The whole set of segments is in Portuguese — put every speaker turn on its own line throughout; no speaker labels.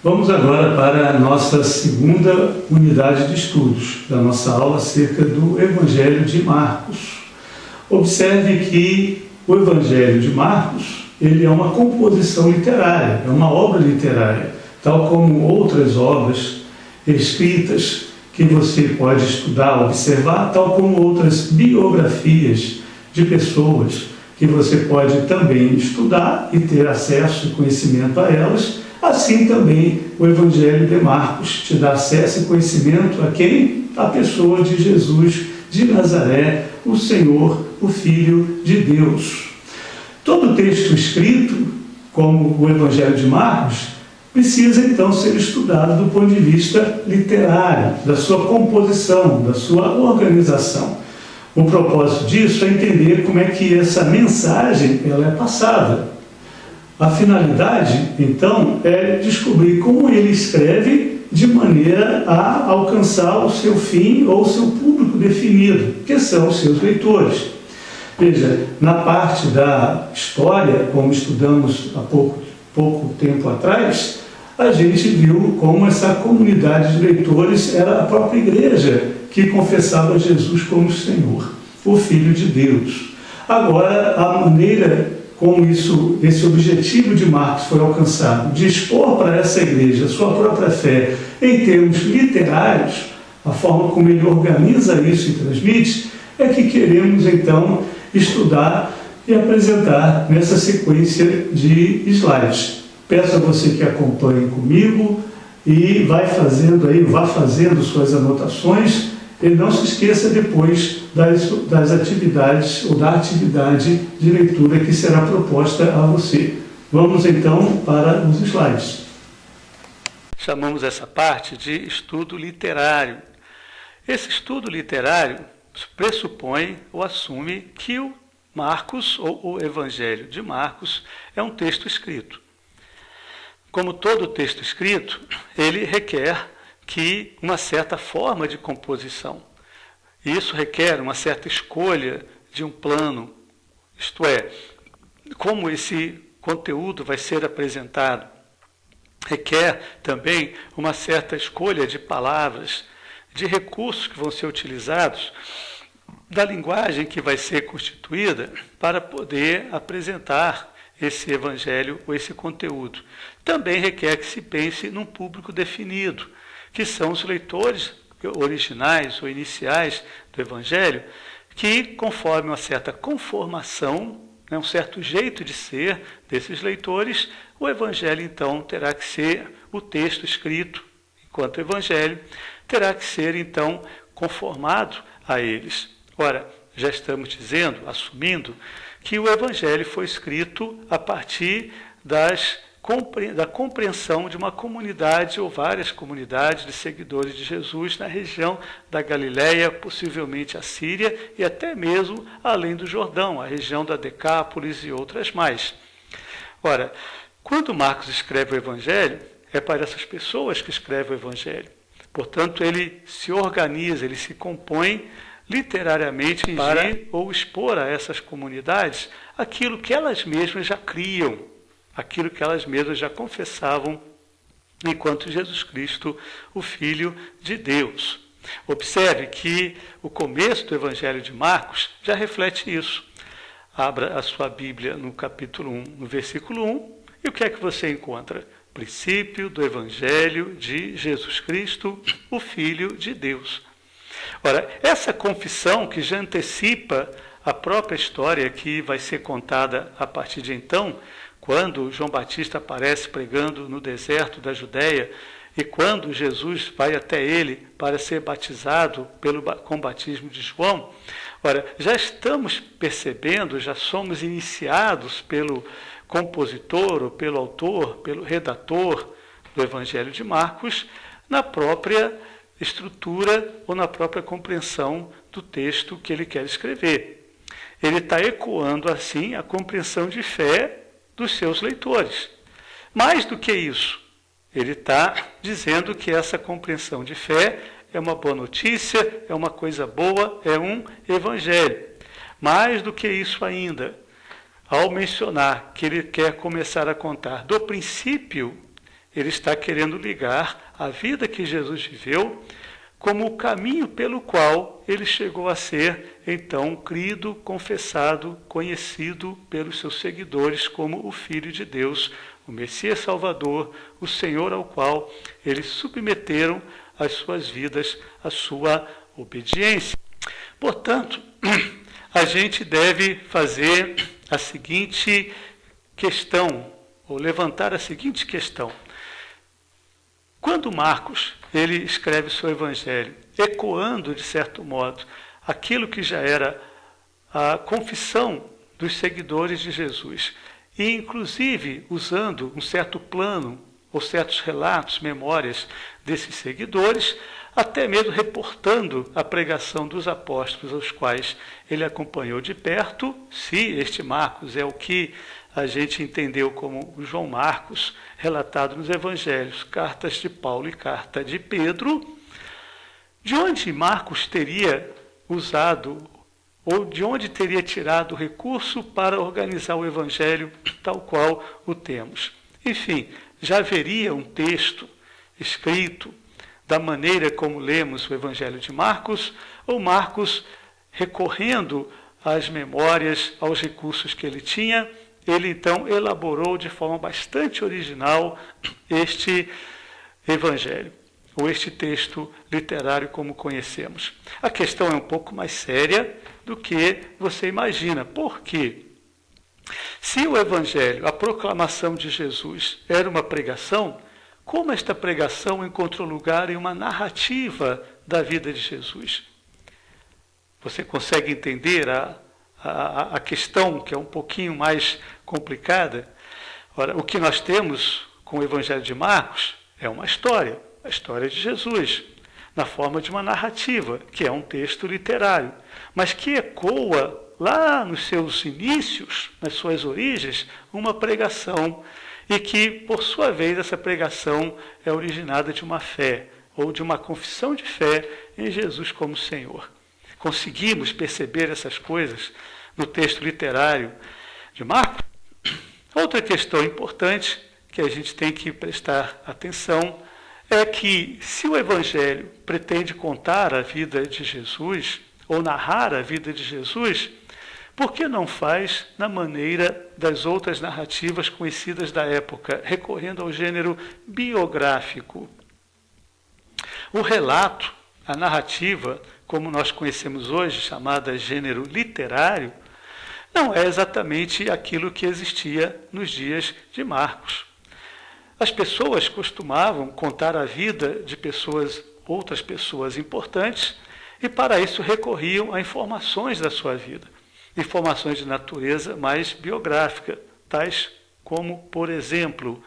Vamos agora para a nossa segunda unidade de estudos, da nossa aula acerca do Evangelho de Marcos. Observe que o Evangelho de Marcos, ele é uma composição literária, é uma obra literária, tal como outras obras escritas que você pode estudar, observar, tal como outras biografias de pessoas que você pode também estudar e ter acesso e conhecimento a elas. Assim também o Evangelho de Marcos te dá acesso e conhecimento a quem? A pessoa de Jesus de Nazaré, o Senhor, o Filho de Deus. Todo texto escrito, como o Evangelho de Marcos, precisa então ser estudado do ponto de vista literário, da sua composição, da sua organização. O propósito disso é entender como é que essa mensagem ela é passada. A finalidade, então, é descobrir como ele escreve de maneira a alcançar o seu fim ou o seu público definido, que são os seus leitores. Veja, na parte da história, como estudamos há pouco tempo atrás, a gente viu como essa comunidade de leitores era a própria igreja que confessava Jesus como Senhor, o Filho de Deus. Agora, a maneira como esse objetivo de Marcos foi alcançado, de expor para essa igreja a sua própria fé em termos literários, a forma como ele organiza isso e transmite, é que queremos então estudar e apresentar nessa sequência de slides. Peço a você que acompanhe comigo e vá fazendo suas anotações e não se esqueça depois das atividades ou da atividade de leitura que será proposta a você. Vamos então para os slides. Chamamos essa parte de estudo literário. Esse estudo literário pressupõe ou assume que o Marcos, ou o Evangelho de Marcos, é um texto escrito. Como todo texto escrito, ele requer que uma certa forma de composição. Isso requer uma certa escolha de um plano, isto é, como esse conteúdo vai ser apresentado. Requer também uma certa escolha de palavras, de recursos que vão ser utilizados, da linguagem que vai ser constituída para poder apresentar esse evangelho ou esse conteúdo. Também requer que se pense num público definido, que são os leitores originais ou iniciais do Evangelho, que, conforme uma certa conformação, um certo jeito de ser desses leitores, o Evangelho, então, terá que ser o texto escrito, enquanto Evangelho, terá que ser, então, conformado a eles. Ora, já estamos dizendo, assumindo, que o Evangelho foi escrito a partir da compreensão de uma comunidade ou várias comunidades de seguidores de Jesus na região da Galileia, possivelmente a Síria e até mesmo além do Jordão, a região da Decápolis e outras mais. Ora, quando Marcos escreve o Evangelho, é para essas pessoas que escreve o Evangelho. Portanto, ele se organiza, ele se compõe literariamente para ou expor a essas comunidades aquilo que elas mesmas já criam, aquilo que elas mesmas já confessavam enquanto Jesus Cristo, o Filho de Deus. Observe que o começo do Evangelho de Marcos já reflete isso. Abra a sua Bíblia no capítulo 1, no versículo 1, e o que é que você encontra? Princípio do Evangelho de Jesus Cristo, o Filho de Deus. Ora, essa confissão que já antecipa a própria história que vai ser contada a partir de então, quando João Batista aparece pregando no deserto da Judéia e quando Jesus vai até ele para ser batizado com o batismo de João, ora, já estamos percebendo, já somos iniciados pelo compositor, ou pelo autor, pelo redator do Evangelho de Marcos, na própria estrutura ou na própria compreensão do texto que ele quer escrever. Ele está ecoando, assim, a compreensão de fé dos seus leitores. Mais do que isso, ele está dizendo que essa compreensão de fé é uma boa notícia, é uma coisa boa, é um evangelho. Mais do que isso ainda, ao mencionar que ele quer começar a contar do princípio ele está querendo ligar a vida que Jesus viveu como o caminho pelo qual ele chegou a ser, então, crido, confessado, conhecido pelos seus seguidores como o Filho de Deus, o Messias Salvador, o Senhor ao qual eles submeteram as suas vidas à sua obediência. Portanto, a gente deve fazer a seguinte questão, ou levantar a seguinte questão. Quando Marcos ele escreve seu evangelho, ecoando, de certo modo, aquilo que já era a confissão dos seguidores de Jesus, e inclusive usando um certo plano, ou certos relatos, memórias desses seguidores, até mesmo reportando a pregação dos apóstolos, aos quais ele acompanhou de perto, se este Marcos é o que a gente entendeu como João Marcos, relatado nos evangelhos, cartas de Paulo e carta de Pedro, de onde Marcos teria usado, ou de onde teria tirado o recurso para organizar o evangelho tal qual o temos. Enfim, já haveria um texto escrito da maneira como lemos o evangelho de Marcos, ou Marcos, recorrendo às memórias, aos recursos que ele tinha, ele então elaborou de forma bastante original este evangelho, ou este texto literário como conhecemos. A questão é um pouco mais séria do que você imagina. Por quê? Se o evangelho, a proclamação de Jesus, era uma pregação, como esta pregação encontrou lugar em uma narrativa da vida de Jesus? Você consegue entender a questão, que é um pouquinho mais complicada? Ora, o que nós temos com o Evangelho de Marcos é uma história, a história de Jesus, na forma de uma narrativa, que é um texto literário, mas que ecoa lá nos seus inícios, nas suas origens, uma pregação, e que, por sua vez, essa pregação é originada de uma fé, ou de uma confissão de fé em Jesus como Senhor. Conseguimos perceber essas coisas no texto literário de Marcos? Outra questão importante que a gente tem que prestar atenção é que, se o Evangelho pretende contar a vida de Jesus, ou narrar a vida de Jesus, por que não faz na maneira das outras narrativas conhecidas da época, recorrendo ao gênero biográfico? O relato, a narrativa, como nós conhecemos hoje, chamada gênero literário, não é exatamente aquilo que existia nos dias de Marcos. As pessoas costumavam contar a vida de outras pessoas importantes, e para isso recorriam a informações da sua vida, informações de natureza mais biográfica, tais como, por exemplo,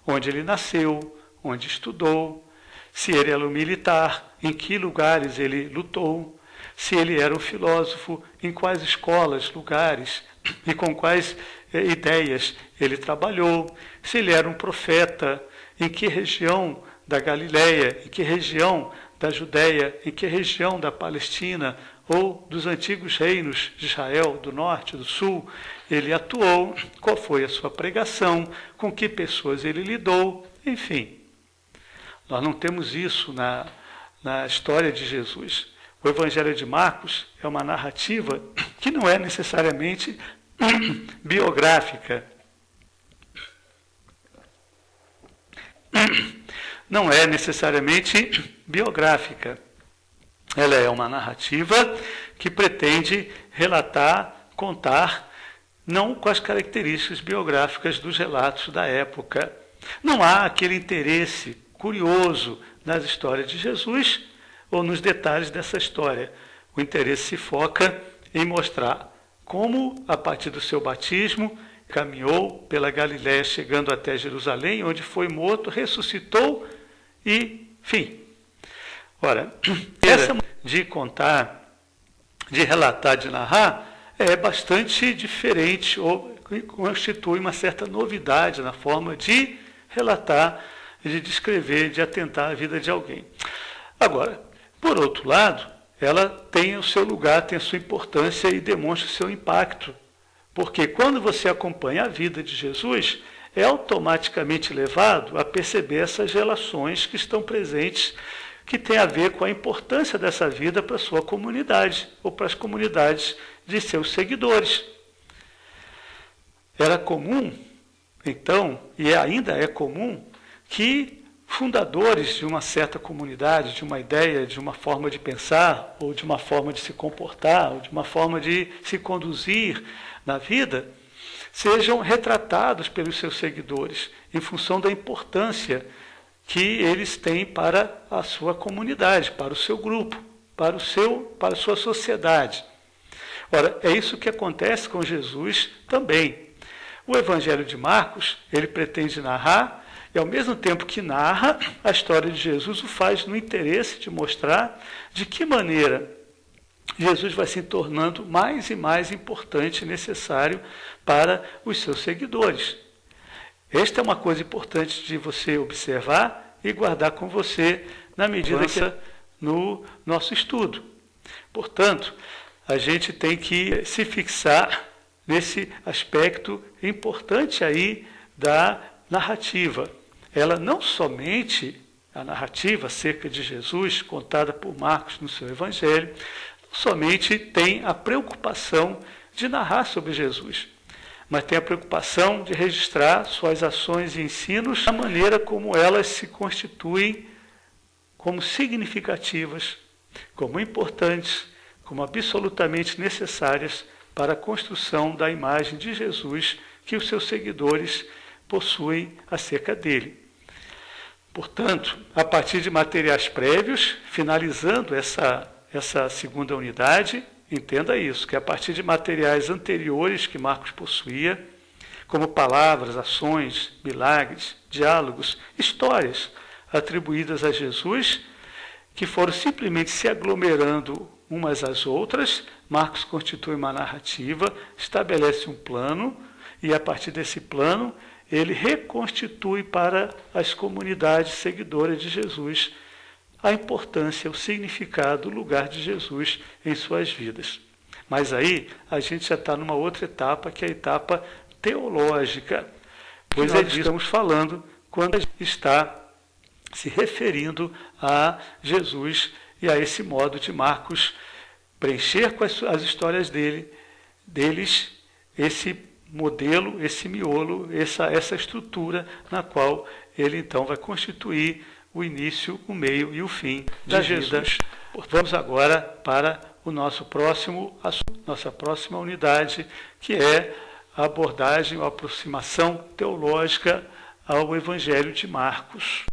onde ele nasceu, onde estudou, se ele era um militar, em que lugares ele lutou, se ele era um filósofo, em quais escolas, lugares e com quais ideias ele trabalhou, se ele era um profeta, em que região da Galileia, em que região da Judéia, em que região da Palestina ou dos antigos reinos de Israel, do norte, do sul, ele atuou, qual foi a sua pregação, com que pessoas ele lidou, enfim. Nós não temos isso na história de Jesus. O Evangelho de Marcos é uma narrativa que não é necessariamente biográfica. Não é necessariamente biográfica. Ela é uma narrativa que pretende relatar, contar, não com as características biográficas dos relatos da época. Não há aquele interesse curioso nas histórias de Jesus ou nos detalhes dessa história. O interesse se foca em mostrar como, a partir do seu batismo, caminhou pela Galiléia, chegando até Jerusalém, onde foi morto, ressuscitou e, enfim. Ora, essa de contar, de relatar, de narrar, é bastante diferente, ou constitui uma certa novidade na forma de relatar, de descrever, de atentar a vida de alguém. Agora, por outro lado, ela tem o seu lugar, tem a sua importância e demonstra o seu impacto. Porque quando você acompanha a vida de Jesus, é automaticamente levado a perceber essas relações que estão presentes, que tem a ver com a importância dessa vida para a sua comunidade, ou para as comunidades de seus seguidores. Era comum, então, e ainda é comum, que fundadores de uma certa comunidade, de uma ideia, de uma forma de pensar, ou de uma forma de se comportar, ou de uma forma de se conduzir na vida, sejam retratados pelos seus seguidores, em função da importância que eles têm para a sua comunidade, para o seu grupo, para a sua sociedade. Ora, é isso que acontece com Jesus também. O Evangelho de Marcos, ele pretende narrar, e ao mesmo tempo que narra a história de Jesus, o faz no interesse de mostrar de que maneira Jesus vai se tornando mais e mais importante e necessário para os seus seguidores. Esta é uma coisa importante de você observar e guardar com você na medida que no nosso estudo. Portanto, a gente tem que se fixar nesse aspecto importante aí da narrativa. Ela não somente, a narrativa acerca de Jesus, contada por Marcos no seu Evangelho, não somente tem a preocupação de narrar sobre Jesus, mas tem a preocupação de registrar suas ações e ensinos, a maneira como elas se constituem como significativas, como importantes, como absolutamente necessárias para a construção da imagem de Jesus que os seus seguidores possuem acerca dele. Portanto, a partir de materiais prévios, finalizando essa segunda unidade, entenda isso, que a partir de materiais anteriores que Marcos possuía, como palavras, ações, milagres, diálogos, histórias atribuídas a Jesus, que foram simplesmente se aglomerando umas às outras, Marcos constitui uma narrativa, estabelece um plano, e a partir desse plano, ele reconstitui para as comunidades seguidoras de Jesus a importância, o significado, o lugar de Jesus em suas vidas. Mas aí a gente já está numa outra etapa, que é a etapa teológica, pois é disso que estamos falando quando está se referindo a Jesus e a esse modo de Marcos preencher com as histórias deles esse modelo, esse miolo, essa estrutura na qual ele então vai constituir o início, o meio e o fim de Jesus. Vamos agora para o nossa próxima unidade, que é a abordagem, a aproximação teológica ao Evangelho de Marcos.